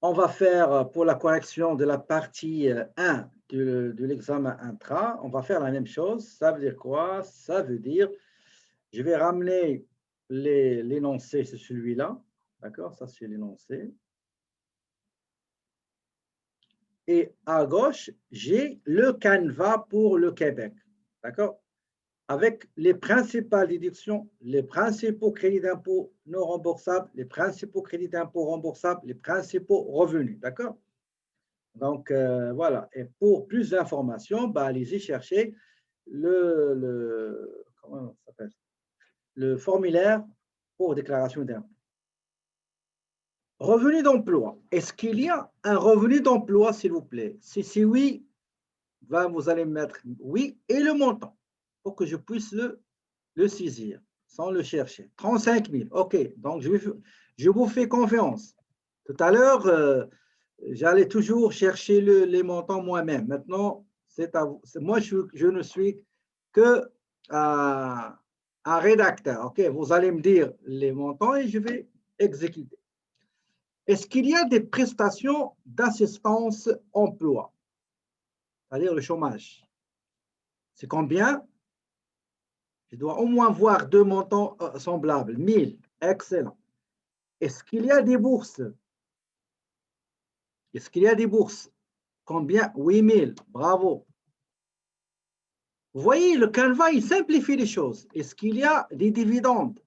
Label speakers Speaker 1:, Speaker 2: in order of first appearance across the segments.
Speaker 1: On va faire pour la correction de la partie 1 de l'examen intra, on va faire la même chose. Ça veut dire quoi? Ça veut dire, je vais ramener l'énoncé, c'est celui-là. D'accord? Ça, c'est l'énoncé. Et à gauche, j'ai le canevas pour le Québec. D'accord? Avec les principales déductions, les principaux crédits d'impôt non remboursables, les principaux crédits d'impôt remboursables, les principaux revenus. D'accord? Donc, voilà. Et pour plus d'informations, bah, allez-y chercher comment ça s'appelle? Le formulaire pour déclaration d'impôt. Revenu d'emploi. Est-ce qu'il y a un revenu d'emploi, s'il vous plaît? Si oui, vous allez mettre oui et le montant pour que je puisse le saisir sans le chercher. 35 000. OK. Donc, je vous fais confiance. Tout à l'heure, j'allais toujours chercher les montants moi-même. Maintenant, c'est à vous. Moi, je ne suis que un rédacteur. OK. Vous allez me dire les montants et je vais exécuter. Est-ce qu'il y a des prestations d'assistance emploi, c'est-à-dire le chômage? C'est combien? Je dois au moins voir deux montants semblables. 1000. Excellent. Est-ce qu'il y a des bourses? Est-ce qu'il y a des bourses? Combien? 8000. Bravo. Vous voyez, le Canva, il simplifie les choses. Est-ce qu'il y a des dividendes?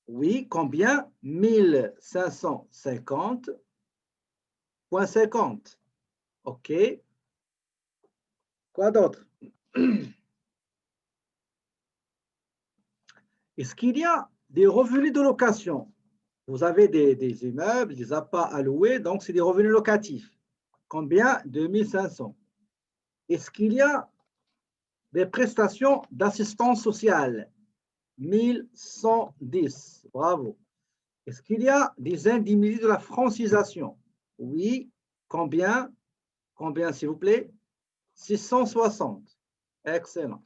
Speaker 1: Oui, combien? 1550,50. OK. Quoi d'autre? Est-ce qu'il y a des revenus de location? Vous avez des immeubles, des apparts à louer, donc c'est des revenus locatifs. Combien? 2500. Est-ce qu'il y a des prestations d'assistance sociale? 1110. Bravo. Est-ce qu'il y a des indemnités de la francisation? Oui. Combien? Combien, s'il vous plaît? 660. Excellent.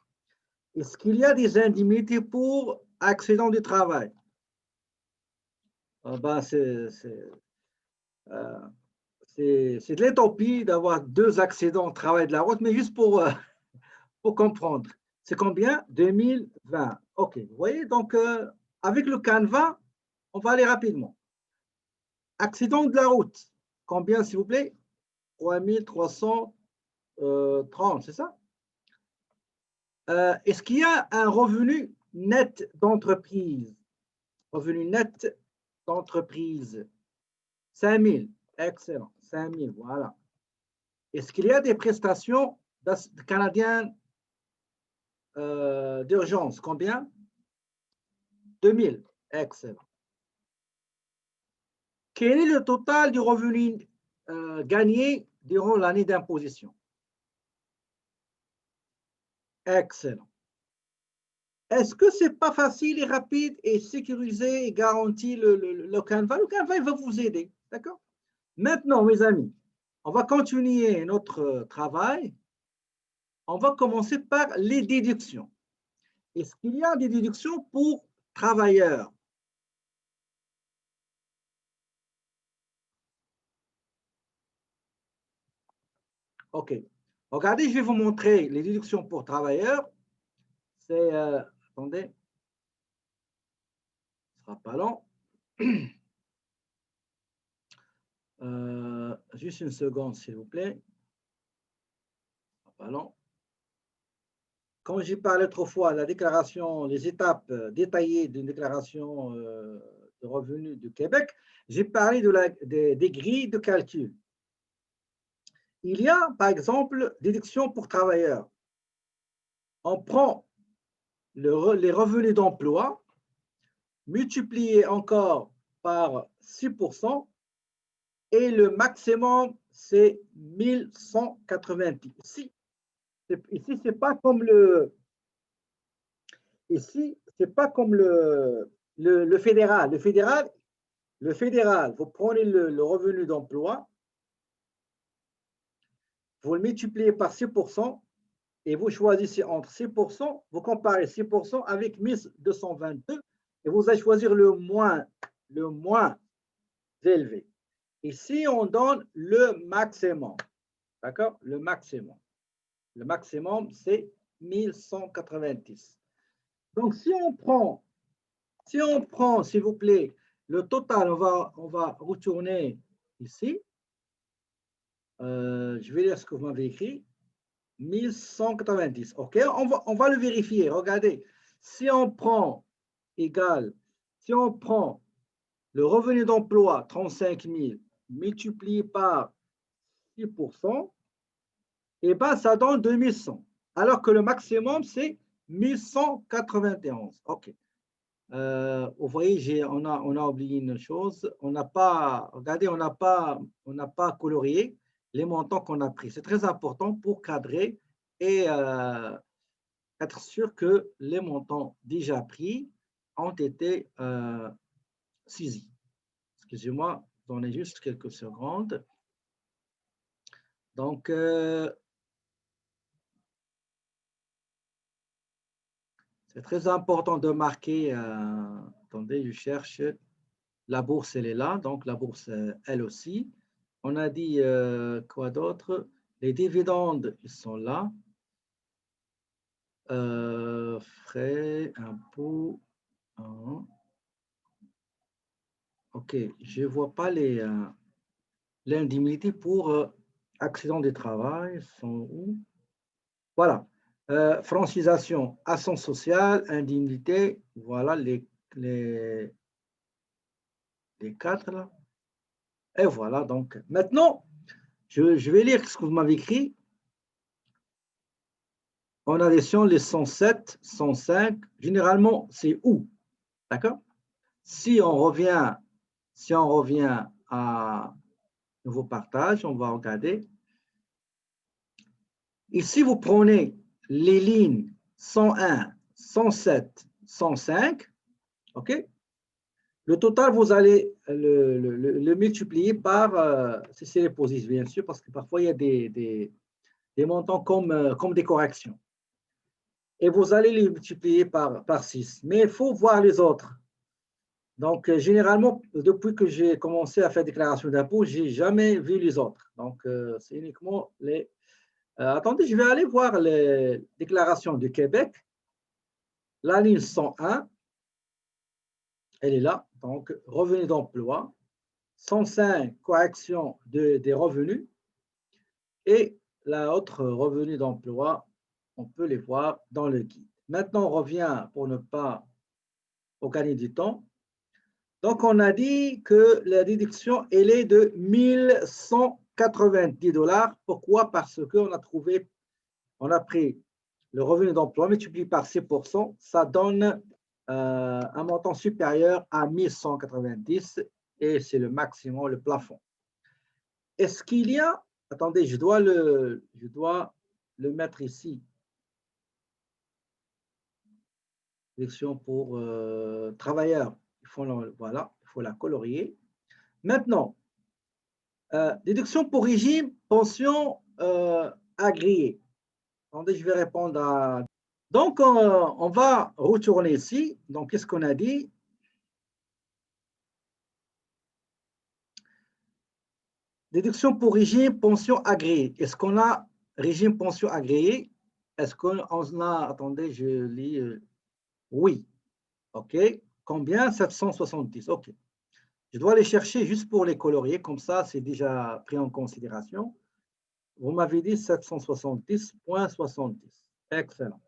Speaker 1: Est-ce qu'il y a des indemnités pour accident du travail? Ben, c'est de l'utopie d'avoir deux accidents au travail de la route, mais juste pour comprendre. C'est combien? 2020. OK. Vous voyez, donc, avec le Canva, on va aller rapidement. Accident de la route. Combien, s'il vous plaît? 3330, c'est ça? Est-ce qu'il y a un revenu net d'entreprise? Revenu net d'entreprise. 5000. Excellent. 5000, voilà. Est-ce qu'il y a des prestations canadiennes d'urgence? Combien? 2000. Excellent. Quel est le total du revenu gagné durant l'année d'imposition? Excellent. Est-ce que ce n'est pas facile et rapide et sécurisé et garanti le Canva? Le Canva, il va vous aider. D'accord? Maintenant, mes amis, on va continuer notre travail. On va commencer par les déductions. Est-ce qu'il y a des déductions pour travailleurs? OK. Regardez, je vais vous montrer les déductions pour travailleurs. C'est, attendez, ce ne sera pas long. Juste une seconde, s'il vous plaît. Ce sera pas long. Comme j'ai parlé autrefois, la déclaration, les étapes détaillées d'une déclaration de revenus du Québec, j'ai parlé des grilles de calcul. Il y a, par exemple, déduction pour travailleurs. On prend les revenus d'emploi, multipliés encore par 6%, et le maximum, c'est 1190. Ici, c'est pas comme ici, c'est pas comme le fédéral. Le fédéral, vous prenez le revenu d'emploi, vous le multipliez par 6%, et vous choisissez entre 6%, vous comparez 6% avec 1222, et vous allez choisir le moins le moins élevé. Ici, on donne le maximum. D'accord? Le maximum. Le maximum, c'est 1190. Donc, si on prend, s'il vous plaît, le total, on va retourner ici. Je vais lire ce que vous m'avez écrit. 1190. OK, on va le vérifier. Regardez, si on prend égal, si on prend le revenu d'emploi, 35 000, multiplié par 6%, et ben, ça donne 2100. Alors que le maximum, c'est 1191. OK. Vous voyez, on a oublié une chose. On n'a pas, regardez, on n'a pas colorié les montants qu'on a pris. C'est très important pour cadrer et être sûr que les montants déjà pris ont été saisis. Excusez-moi, donnez juste quelques secondes. Donc, c'est très important de marquer. Attendez, je cherche. La bourse, elle est là. Donc, la bourse, elle aussi. On a dit quoi d'autre? Les dividendes, ils sont là. Frais, impôts. Hein. OK, je ne vois pas l'indemnité pour accident de travail. Sont où? Voilà. Francisation, assurance sociale, indemnité. Voilà les quatre là. Et voilà, donc maintenant, je vais lire ce que vous m'avez écrit. En addition, les 107, 105, généralement, c'est où? D'accord? Si on revient à nouveau partage, on va regarder. Ici, vous prenez les lignes 101, 107, 105, OK? Le total, vous allez le multiplier par, c'est les positions, bien sûr, parce que parfois, il y a des montants comme des corrections. Et vous allez les multiplier par 6. Mais il faut voir les autres. Donc, généralement, depuis que j'ai commencé à faire déclaration d'impôt, je n'ai jamais vu les autres. Donc, c'est uniquement les... attendez, je vais aller voir les déclarations du Québec. La ligne 101, elle est là. Donc, revenu d'emploi. 105, correction des revenus. Et la autre revenu d'emploi, on peut les voir dans le guide. Maintenant, on revient pour ne pas gagner du temps. Donc, on a dit que la déduction, elle est de 1190 $. Pourquoi? Parce qu'on a trouvé, on a pris le revenu d'emploi multiplié par 6%, ça donne un montant supérieur à 1190 et c'est le maximum, le plafond. Est-ce qu'il y a, attendez, je dois le mettre ici. Déduction pour travailleurs, voilà, il faut la colorier. Maintenant, déduction pour régime, pension agréée. Attendez, je vais répondre à... Donc, on va retourner ici. Donc, qu'est-ce qu'on a dit? Déduction pour régime, pension agréée. Est-ce qu'on a régime, pension agréée? Est-ce qu'on a... Attendez, je lis. Oui. OK. Combien? 770. OK. Je dois les chercher juste pour les colorier. Comme ça, c'est déjà pris en considération. Vous m'avez dit 770,70. Excellent.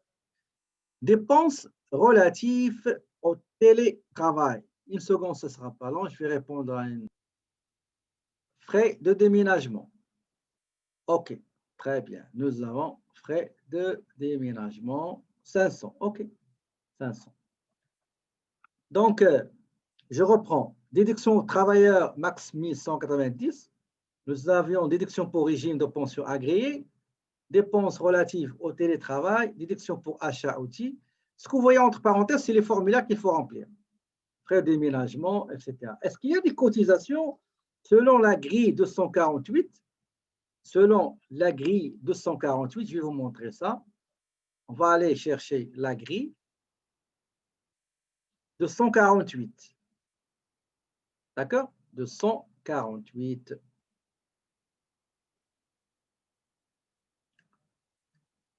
Speaker 1: Dépenses relatives au télétravail. Une seconde, ce ne sera pas long. Je vais répondre à une. Frais de déménagement. OK, très bien. Nous avons frais de déménagement 500. OK, 500. Donc, je reprends. Déduction travailleur max 1190. Nous avions déduction pour régime de pension agréée, dépenses relatives au télétravail, déduction pour achat outils. Ce que vous voyez entre parenthèses, c'est les formulaires qu'il faut remplir. Frais de déménagement, etc. Est-ce qu'il y a des cotisations selon la grille 248? Selon la grille 248, je vais vous montrer ça. On va aller chercher la grille 248. D'accord? De 148.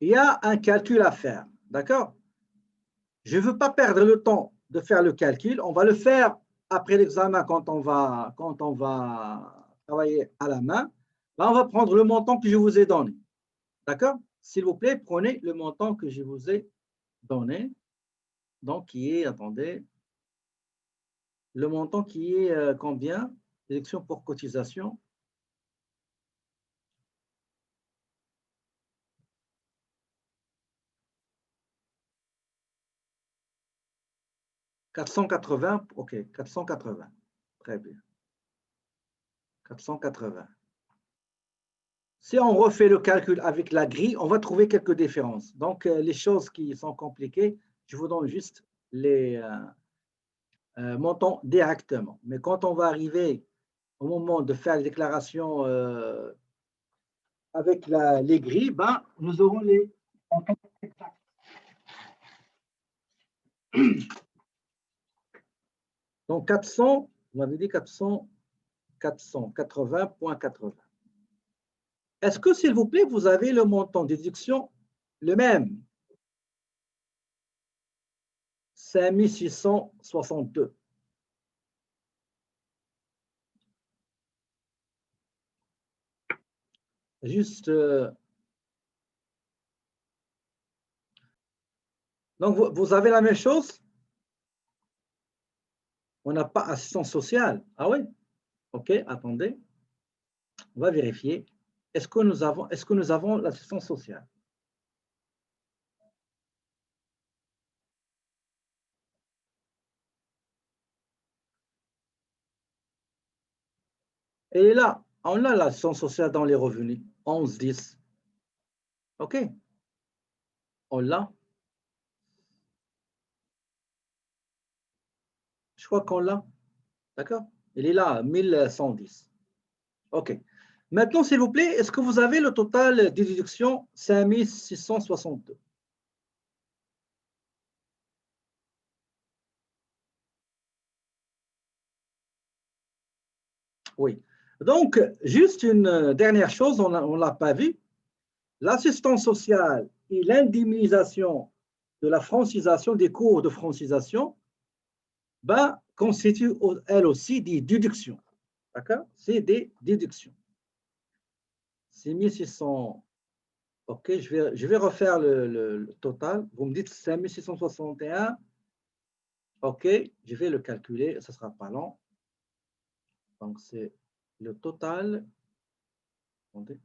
Speaker 1: Il y a un calcul à faire. D'accord? Je ne veux pas perdre le temps de faire le calcul. On va le faire après l'examen quand on va travailler à la main. Là, on va prendre le montant que je vous ai donné. D'accord? S'il vous plaît, prenez le montant que je vous ai donné. Donc, qui est, attendez, le montant qui est combien? Déduction pour cotisation. 480, ok, 480. Très bien. 480. Si on refait le calcul avec la grille, on va trouver quelques différences. Donc, les choses qui sont compliquées, je vous donne juste les montants directement. Mais quand on va arriver au moment de faire les déclarations avec les grilles, ben, nous aurons les montants exacts. Donc, 400, vous m'avez dit 400, 480,80. Est-ce que, s'il vous plaît, vous avez le montant de déduction le même? 5662. Juste. Donc, vous avez la même chose? On n'a pas assistance sociale. Ah oui? OK, attendez. On va vérifier. Est-ce que nous avons l'assistance sociale? Et là, on a l'assistance sociale dans les revenus. 11,10. OK? On l'a. Je crois qu'on l'a. D'accord? Il est là, 1110. OK. Maintenant, s'il vous plaît, est-ce que vous avez le total des déductions? 5662. Oui. Donc, juste une dernière chose, on ne l'a pas vu. L'assistance sociale et l'indemnisation de la francisation, des cours de francisation, ben, constituent elles aussi des déductions. D'accord? C'est des déductions. 6600. OK, je vais refaire le total. Vous me dites 5661. OK, je vais le calculer, ce ne sera pas long. Donc, c'est le total. Attendez.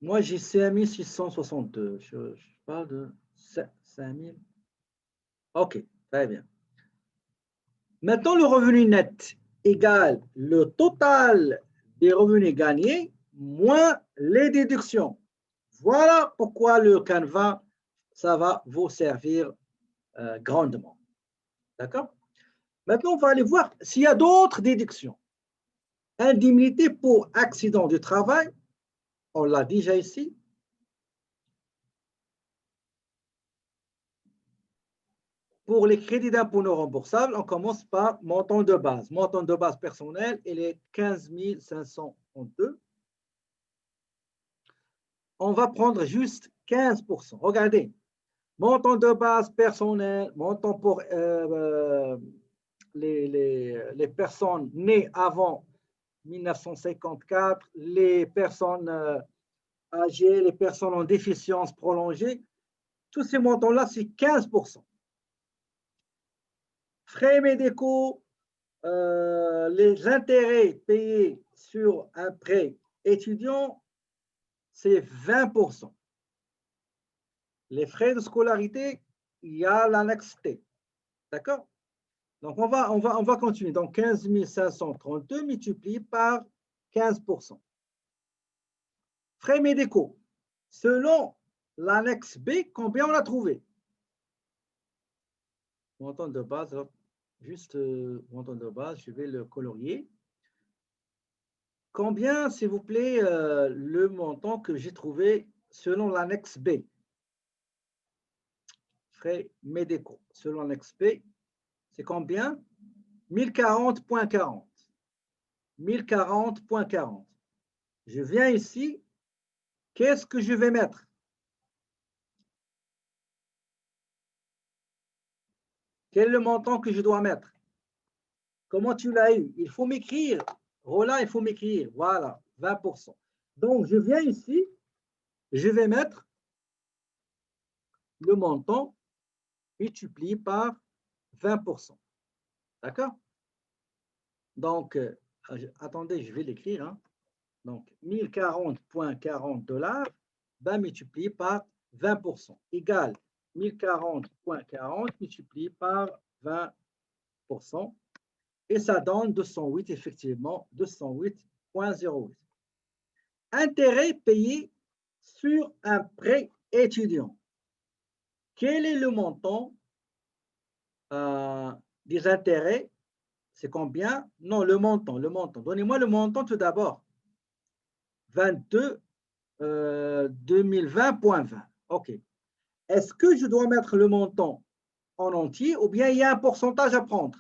Speaker 1: Moi, j'ai 5662. Je parle de 5000. OK, très bien. Maintenant, le revenu net égale le total des revenus gagnés moins les déductions. Voilà pourquoi le Canva, ça va vous servir grandement. D'accord? Maintenant, on va aller voir s'il y a d'autres déductions. Indemnité pour accident du travail, on l'a déjà ici. Pour les crédits d'impôt non remboursables, on commence par montant de base. Montant de base personnel, il est 15 532. On va prendre juste 15%. Regardez, montant de base personnel, montant pour les personnes nées avant 1954, les personnes âgées, les personnes en déficience prolongée, tous ces montants-là, c'est 15%. Frais médicaux, les intérêts payés sur un prêt étudiant, c'est 20%. Les frais de scolarité, il y a l'annexe T. D'accord? Donc, on va continuer. Donc, 15 532 multiplié par 15%. Frais médicaux. Selon l'annexe B, combien on a trouvé? Montant de base, juste montant de base, je vais le colorier. Combien, s'il vous plaît, le montant que j'ai trouvé selon l'annexe B. Frais médicaux selon l'annexe B, c'est combien? 1040.40. 1040.40. Je viens ici. Qu'est-ce que je vais mettre? Quel est le montant que je dois mettre? Comment tu l'as eu? Il faut m'écrire. Roland, il faut m'écrire. Voilà, 20%. Donc, je viens ici. Je vais mettre le montant multiplié par 20%. D'accord? Donc, attendez, je vais l'écrire. Hein. Donc, 1040.40 $, multiplié par 20%, égale 1040.40 multiplié par 20%. Et ça donne 208, effectivement, 208.08. Intérêt payé sur un prêt étudiant. Quel est le montant des intérêts? C'est combien? Non, le montant. Donnez-moi le montant tout d'abord. 22 2020.20. OK. Est-ce que je dois mettre le montant en entier ou bien il y a un pourcentage à prendre?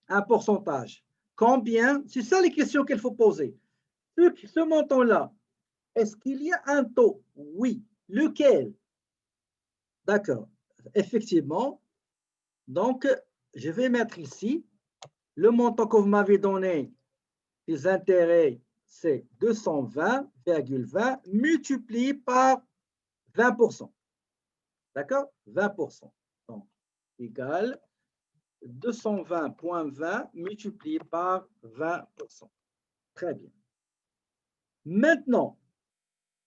Speaker 1: Un pourcentage. Combien? C'est ça les questions qu'il faut poser. Ce montant-là, est-ce qu'il y a un taux? Oui. Lequel? D'accord. Effectivement. Donc, je vais mettre ici le montant que vous m'avez donné, les intérêts, c'est 220,20 multiplié par 20%. D'accord? 20%. Donc, égale 220,20 multiplié par 20%. Très bien. Maintenant,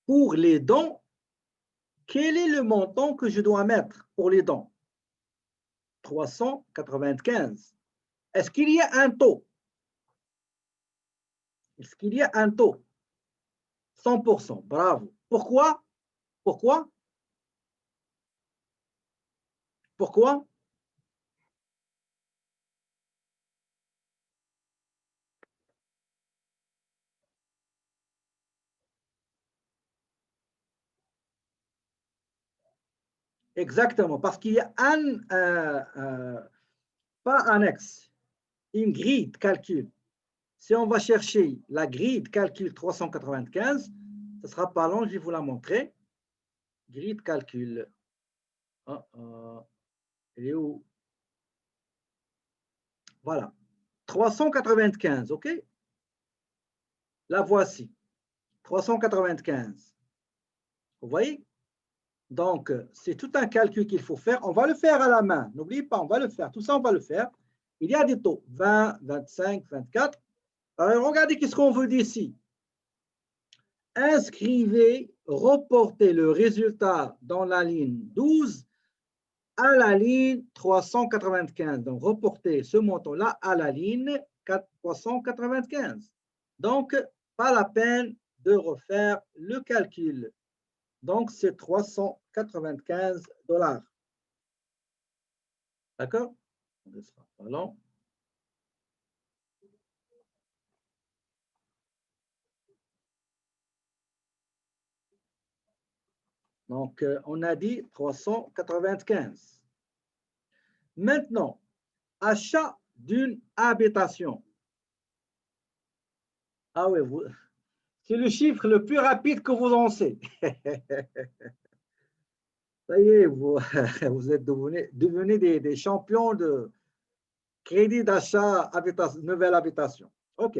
Speaker 1: pour les dons, quel est le montant que je dois mettre pour les dons? 395. Est-ce qu'il y a un taux? Est-ce qu'il y a un taux? 100%. Bravo. Pourquoi? Pourquoi? Pourquoi? Exactement, parce qu'il y a pas annexe, une grille de calcul. Si on va chercher la grille de calcul 395, ce ne sera pas long, je vais vous la montrer. Grille de calcul. Elle est où? Voilà. 395, OK? La voici. 395. Vous voyez? Donc, c'est tout un calcul qu'il faut faire. On va le faire à la main. N'oubliez pas, on va le faire. Tout ça, on va le faire. Il y a des taux. 20, 25, 24. Alors, regardez qu'est-ce qu'on veut d'ici. Inscrivez, reportez le résultat dans la ligne 12 à la ligne 395. Donc, reportez ce montant-là à la ligne 395. Donc, pas la peine de refaire le calcul. Donc, c'est 395 $. D'accord? On ne sera pas long. Donc, on a dit 395. Maintenant, achat d'une habitation. Ah oui, c'est le chiffre le plus rapide que vous en savez. Ça y est, vous, vous êtes devenus des champions de crédit d'achat nouvelle habitation. OK.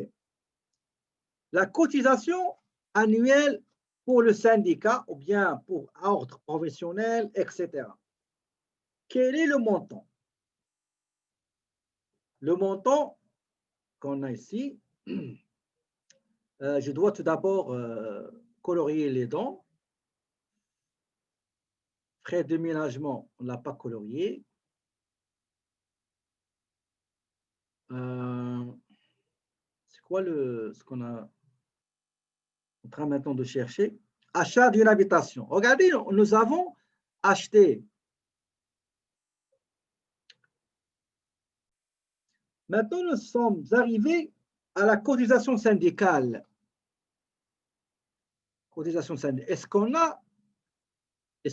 Speaker 1: La cotisation annuelle pour le syndicat ou bien pour ordre professionnel, etc. Quel est le montant? Le montant qu'on a ici, je dois tout d'abord colorier les dons. Frais de ménagement, on ne l'a pas colorié. C'est quoi ce qu'on a en train maintenant de chercher? Achat d'une habitation. Regardez, nous avons acheté. Maintenant, nous sommes arrivés à la cotisation syndicale. Cotisation syndicale. Est-ce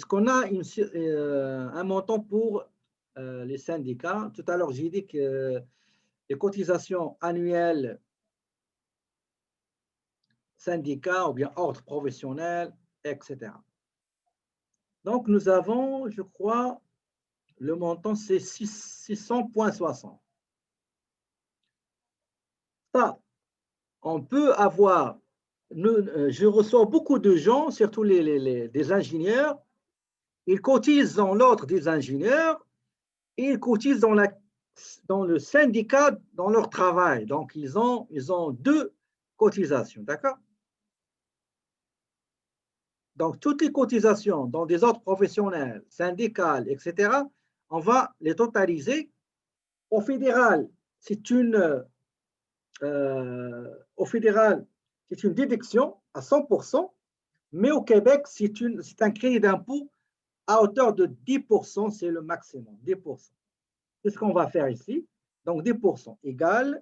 Speaker 1: qu'on a un montant pour les syndicats? Tout à l'heure, j'ai dit que les cotisations annuelles syndicats ou bien ordre professionnel, etc. Donc, nous avons, je crois, le montant, c'est 600,60. Ça, on peut avoir, je reçois beaucoup de gens, surtout des ingénieurs, ils cotisent dans l'ordre des ingénieurs et ils cotisent dans le syndicat, dans leur travail. Donc, ils ont deux cotisations, d'accord? Donc, toutes les cotisations dans des ordres professionnels, syndicales, etc., on va les totaliser. Au fédéral, c'est au fédéral, c'est une déduction à 100%, mais au Québec, c'est un crédit d'impôt à hauteur de 10%, c'est le maximum, 10%. C'est ce qu'on va faire ici. Donc, 10% égale,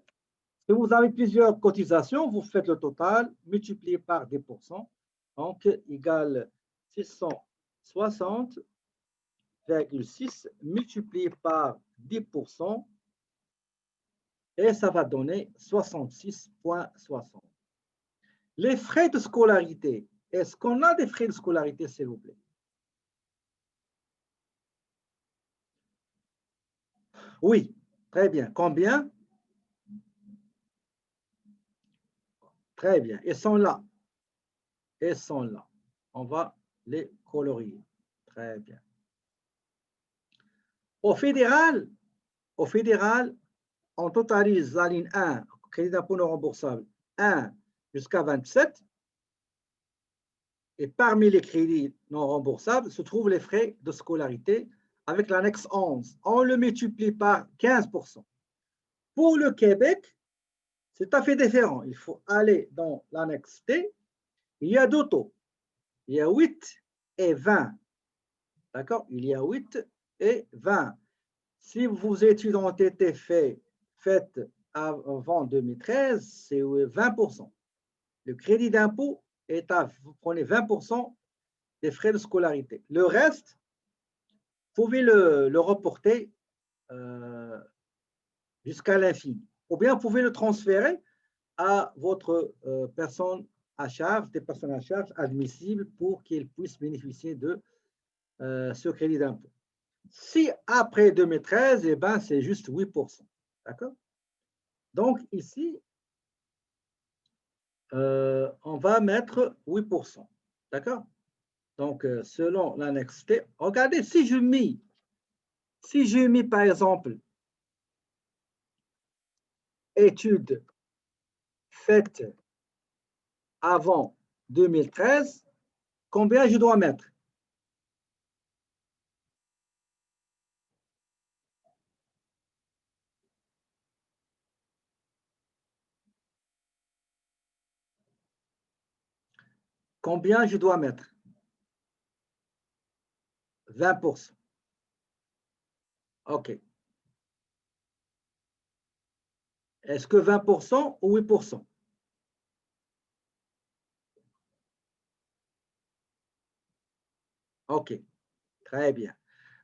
Speaker 1: si vous avez plusieurs cotisations, vous faites le total, multiplié par 10%, donc égale 660,6 multiplié par 10%, et ça va donner 66,60. Les frais de scolarité, est-ce qu'on a des frais de scolarité, s'il vous plaît? Oui, très bien. Combien? Très bien. Ils sont là. Ils sont là. On va les colorier. Très bien. Au fédéral, on totalise la ligne 1, crédit d'impôt non remboursable, 1 jusqu'à 27. Et parmi les crédits non remboursables se trouvent les frais de scolarité avec l'annexe 11. On le multiplie par 15%. Pour le Québec, c'est tout à fait différent. Il faut aller dans l'annexe T. Il y a deux taux. Il y a 8 et 20. D'accord? Il y a 8 et 20. Si vos études ont été faites avant 2013, c'est 20%. Le crédit d'impôt est à, vous prenez 20% des frais de scolarité. Le reste, vous pouvez le reporter jusqu'à l'infini. Ou bien vous pouvez le transférer à votre personne à charge, des personnes à charge admissibles pour qu'ils puissent bénéficier de ce crédit d'impôt. Si après 2013, eh ben, c'est juste 8%. D'accord? Donc ici, on va mettre 8%. D'accord? Donc, selon l'annexe T, regardez, si je mets par exemple études faites avant 2013, combien je dois mettre? Combien je dois mettre? 20%. OK. Est-ce que 20% ou 8%? OK. Très bien.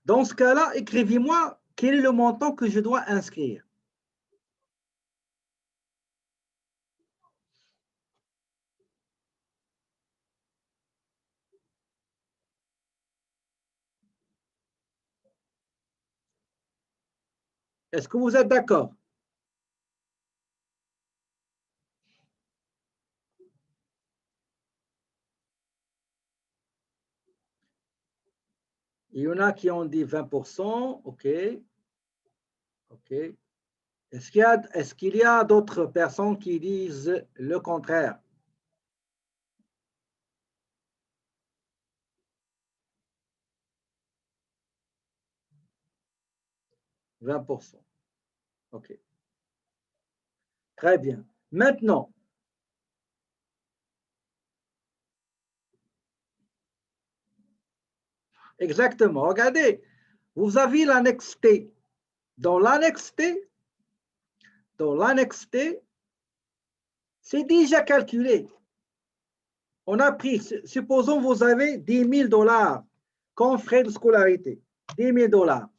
Speaker 1: Dans ce cas-là, écrivez-moi quel est le montant que je dois inscrire. Est-ce que vous êtes d'accord? Il y en a qui ont dit 20%. OK. OK. Est-ce qu'il y a d'autres personnes qui disent le contraire? 20%. OK. Très bien. Maintenant, exactement. Regardez, vous avez l'annexe T. Dans l'annexe T, c'est déjà calculé. On a pris, supposons vous avez 10 000 dollars comme frais de scolarité. 10 000 dollars.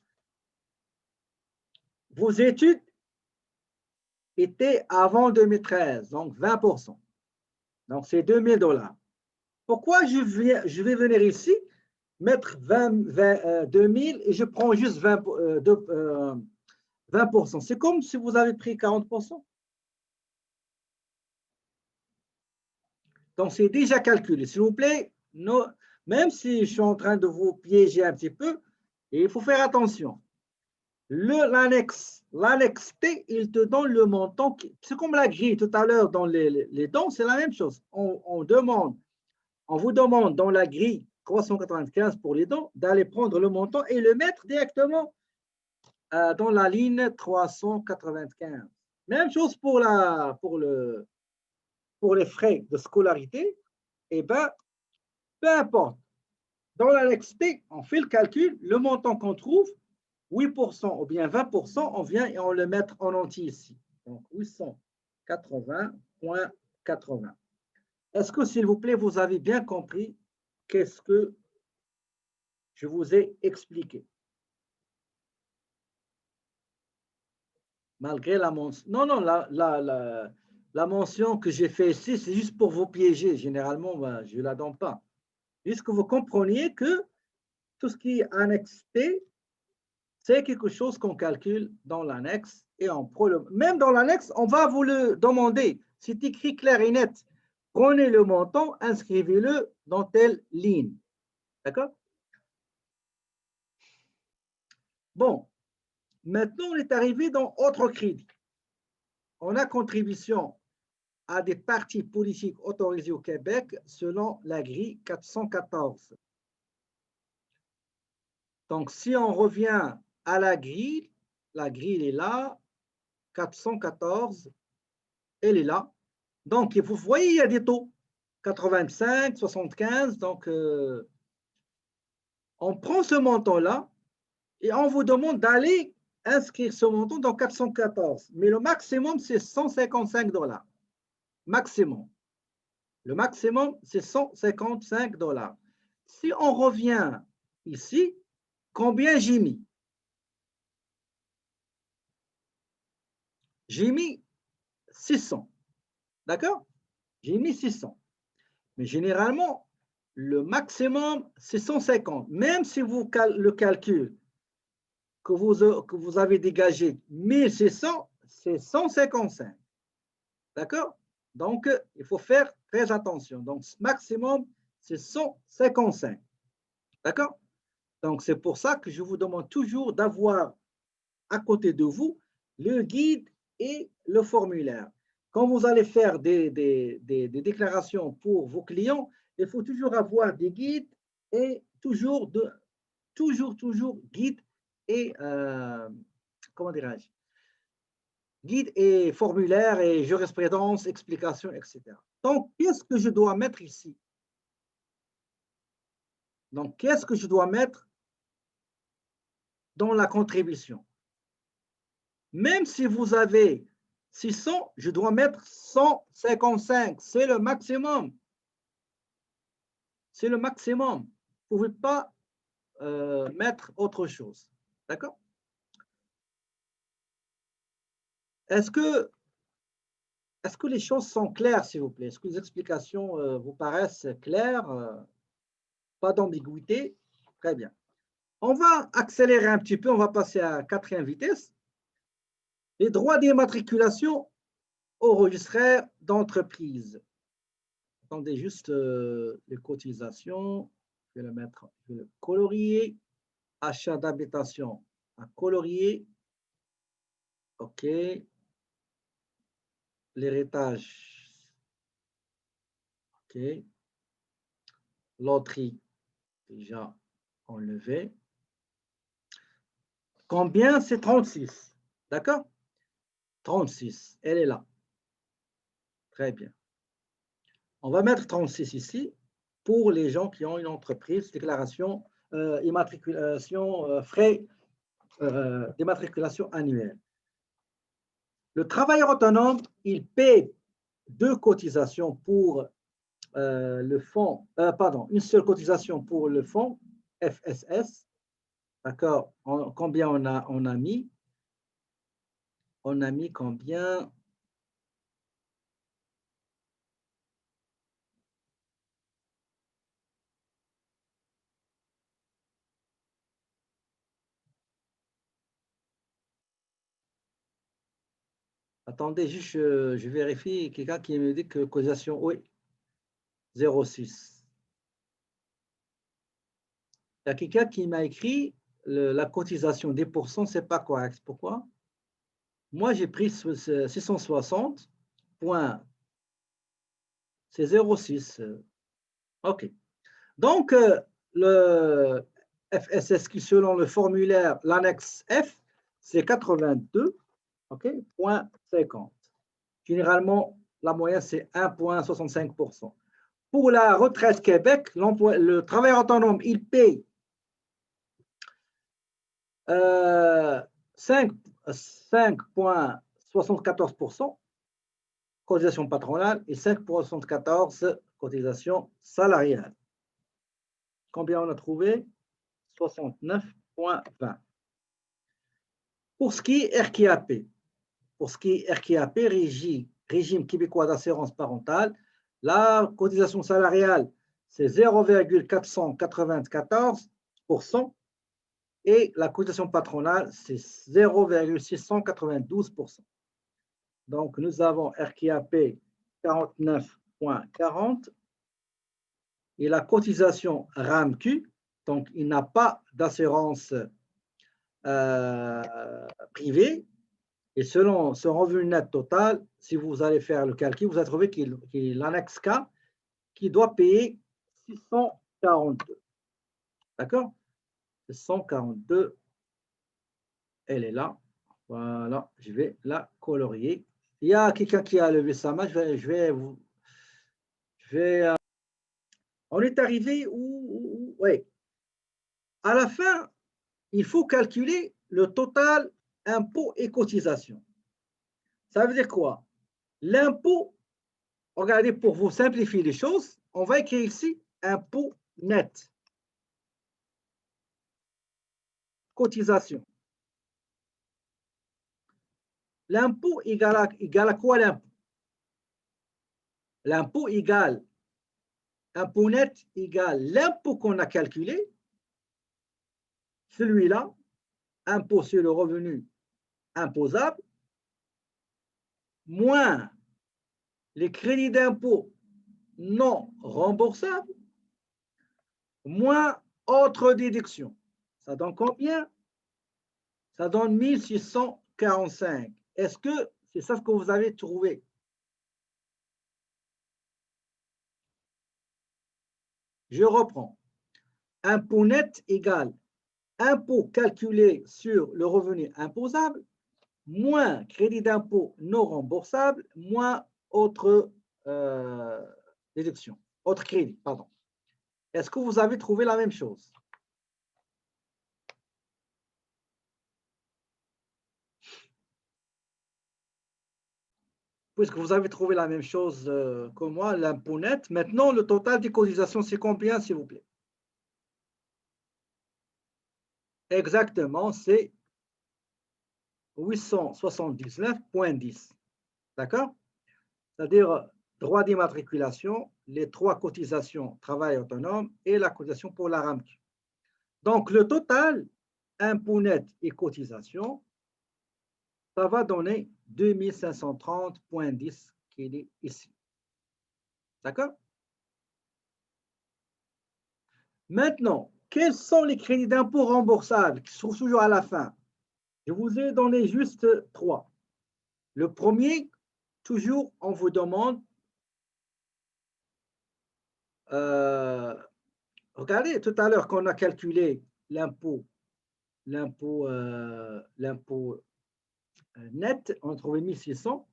Speaker 1: Vos études étaient avant 2013, donc 20%. Donc, c'est 2 000 dollars. Pourquoi je vais venir ici, mettre 2 000 et je prends juste 20%. C'est comme si vous avez pris 40%. Donc, c'est déjà calculé. S'il vous plaît, même si je suis en train de vous piéger un petit peu, il faut faire attention. L'annexe T, il te donne le montant. C'est comme la grille tout à l'heure dans les dons, c'est la même chose. On vous demande dans la grille 395 pour les dons d'aller prendre le montant et le mettre directement dans la ligne 395. Même chose pour les frais de scolarité. Eh bien, peu importe. Dans l'annexe T, on fait le calcul, le montant qu'on trouve, 8% ou bien 20%, on vient et on le met en entier ici. Donc, 880,80. Est-ce que, s'il vous plaît, vous avez bien compris qu'est-ce que je vous ai expliqué? Malgré la mention. Non, non, la mention que j'ai faite ici, c'est juste pour vous piéger. Généralement, ben, je ne la donne pas. Juste que vous compreniez que tout ce qui est annexe T, c'est quelque chose qu'on calcule dans l'annexe et même dans l'annexe, on va vous le demander. C'est écrit clair et net. Prenez le montant, inscrivez-le dans telle ligne. D'accord? Bon, maintenant, on est arrivé dans autre crédit. On a contribution à des partis politiques autorisés au Québec selon la grille 414. Donc, si on revient à la grille est là, 414, elle est là. Donc, vous voyez, il y a des taux, 85, 75. Donc, on prend ce montant-là et on vous demande d'aller inscrire ce montant dans 414. Mais le maximum, c'est 155 dollars. Maximum. Le maximum, c'est 155 dollars. Si on revient ici, combien j'ai mis? J'ai mis 600. D'accord? J'ai mis 600. Mais généralement, le maximum, c'est 150. Même si vous le calcul que vous avez dégagé 1600, c'est 155. D'accord? Donc, il faut faire très attention. Donc, maximum, c'est 155. D'accord? Donc, c'est pour ça que je vous demande toujours d'avoir à côté de vous le guide et le formulaire. Quand vous allez faire des déclarations pour vos clients, il faut toujours avoir des guides et toujours guide et, comment dirais-je, guide et formulaire et jurisprudence, explication, etc. Donc, qu'est-ce que je dois mettre ici? Donc, qu'est-ce que je dois mettre dans la contribution? Même si vous avez 600, je dois mettre 155. C'est le maximum. C'est le maximum. Vous ne pouvez pas mettre autre chose. D'accord? Est-ce que les choses sont claires, s'il vous plaît? Est-ce que les explications vous paraissent claires? Pas d'ambiguïté? Très bien. On va accélérer un petit peu. On va passer à 4e vitesse. Les droits d'immatriculation au registre d'entreprise. Attendez juste les cotisations. Je vais le mettre, je vais le colorier. Achat d'habitation à colorier. OK. L'héritage. OK. Loterie, déjà enlevé. Combien? C'est 36. D'accord? 36. Elle est là. Très bien. On va mettre 36 ici pour les gens qui ont une entreprise, déclaration, immatriculation, frais d'immatriculation annuelle. Le travailleur autonome, il paie 2 cotisations pour le fonds, pardon, une seule cotisation pour le fonds FSS. D'accord? Combien on a mis? On a mis combien? Attendez, juste, je vérifie. Quelqu'un qui me dit que cotisation, oui, 0,6. Il y a quelqu'un qui m'a écrit la cotisation des pourcents, c'est pas correct. Pourquoi? Moi, j'ai pris 660 points. C'est 0,6. OK. Donc, le FSS qui, selon le formulaire, l'annexe F, c'est 82, OK, point 50. Généralement, la moyenne, c'est 1,65%. Pour la retraite Québec, le travailleur autonome, il paye 5,74% cotisation patronale et 5,74% cotisation salariale. Combien on a trouvé? 69,20. Pour ce qui est RQAP, régime québécois d'assurance parentale, la cotisation salariale, c'est 0,494% et la cotisation patronale, c'est 0,692%. Donc, nous avons RQAP 49,40 et la cotisation RAMQ, donc il n'a pas d'assurance privée. Et selon ce revenu net total, si vous allez faire le calcul, vous allez trouver qu'il y a l'annexe K qui doit payer 642. D'accord? 642, elle est là. Voilà, je vais la colorier. Il y a quelqu'un qui a levé sa main. On est arrivé où oui. À la fin, il faut calculer le total impôt et cotisation. Ça veut dire quoi? L'impôt, regardez, pour vous simplifier les choses, on va écrire ici impôt net. Cotisation. L'impôt égale à quoi l'impôt? L'impôt égale, impôt net égale l'impôt qu'on a calculé, celui-là, impôt sur le revenu imposable, moins les crédits d'impôt non remboursables, moins autres déductions. Ça donne combien? Ça donne 1645. Est-ce que c'est ça ce que vous avez trouvé? Je reprends. Impôt net égale impôt calculé sur le revenu imposable, moins crédit d'impôt non remboursable, moins autre déduction, autre crédit, pardon. Est-ce que vous avez trouvé la même chose? Puisque vous avez trouvé la même chose que moi, l'impôt net, maintenant le total des cotisations, c'est combien, s'il vous plaît? Exactement, c'est 879,10. D'accord? C'est-à-dire droit d'immatriculation, les 3 cotisations travail autonome et la cotisation pour la RAMQ. Donc, le total, impôt net et cotisation, ça va donner 2530,10 qui est ici. D'accord? Maintenant, quels sont les crédits d'impôt remboursables qui sont toujours à la fin? Je vous ai donné juste 3. Le premier, toujours, on vous demande, regardez tout à l'heure qu'on a calculé l'impôt net, on a trouvé 1600.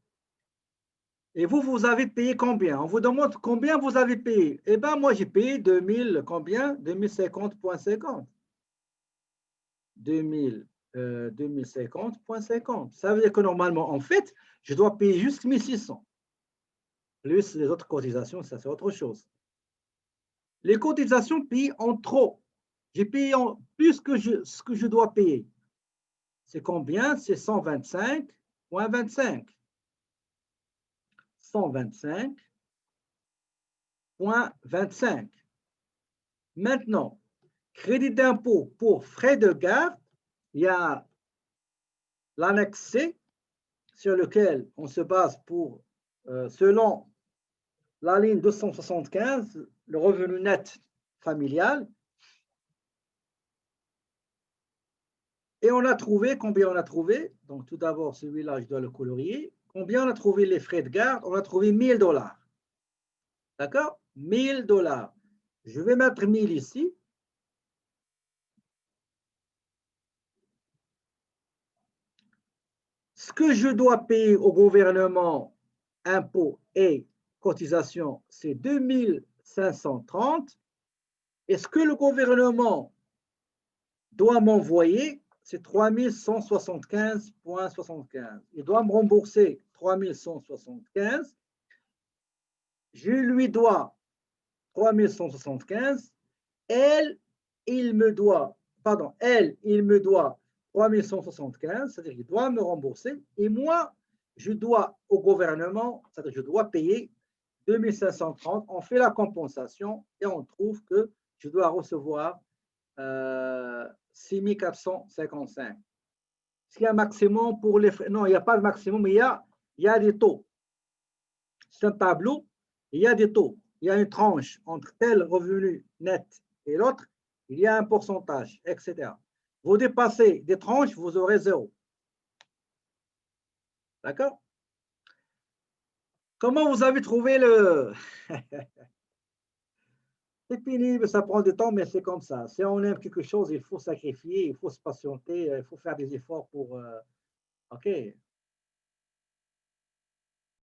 Speaker 1: Et vous, vous avez payé combien? On vous demande combien vous avez payé. Eh bien, moi, j'ai payé 2000, combien? 2050,50. 2050,50. Ça veut dire que normalement, en fait, je dois payer juste 1600. plus les autres cotisations, ça c'est autre chose. Les cotisations payées en trop. J'ai payé en plus que ce que je dois payer. C'est combien? C'est 125,25. 125,25. Maintenant, crédit d'impôt pour frais de garde, il y a l'annexe C sur lequel on se base pour, selon la ligne 275, le revenu net familial. Et on a trouvé, combien on a trouvé? Donc tout d'abord, celui-là, je dois le colorier. Combien on a trouvé les frais de garde? On a trouvé 1000 $. D'accord? 1000 $. Je vais mettre 1000 ici. Ce que je dois payer au gouvernement, impôts et cotisations, c'est 2530. Et ce que le gouvernement doit m'envoyer, c'est 3175,75. Il doit me rembourser 3175. Je lui dois 3175. Elle, il me doit 3175, c'est-à-dire qu'il doit me rembourser. Et moi, je dois au gouvernement, c'est-à-dire je dois payer 2530. On fait la compensation et on trouve que je dois recevoir 6455. Est-ce qu'il y a un maximum pour les frais? Non, il n'y a pas de maximum, mais il y a des taux. C'est un tableau, il y a des taux. Il y a une tranche entre tel revenu net et l'autre, il y a un pourcentage, etc. Vous dépassez des tranches, vous aurez 0. D'accord? Comment vous avez trouvé le... C'est pénible, ça prend du temps, mais c'est comme ça. Si on aime quelque chose, il faut sacrifier, il faut se patienter, il faut faire des efforts pour... OK.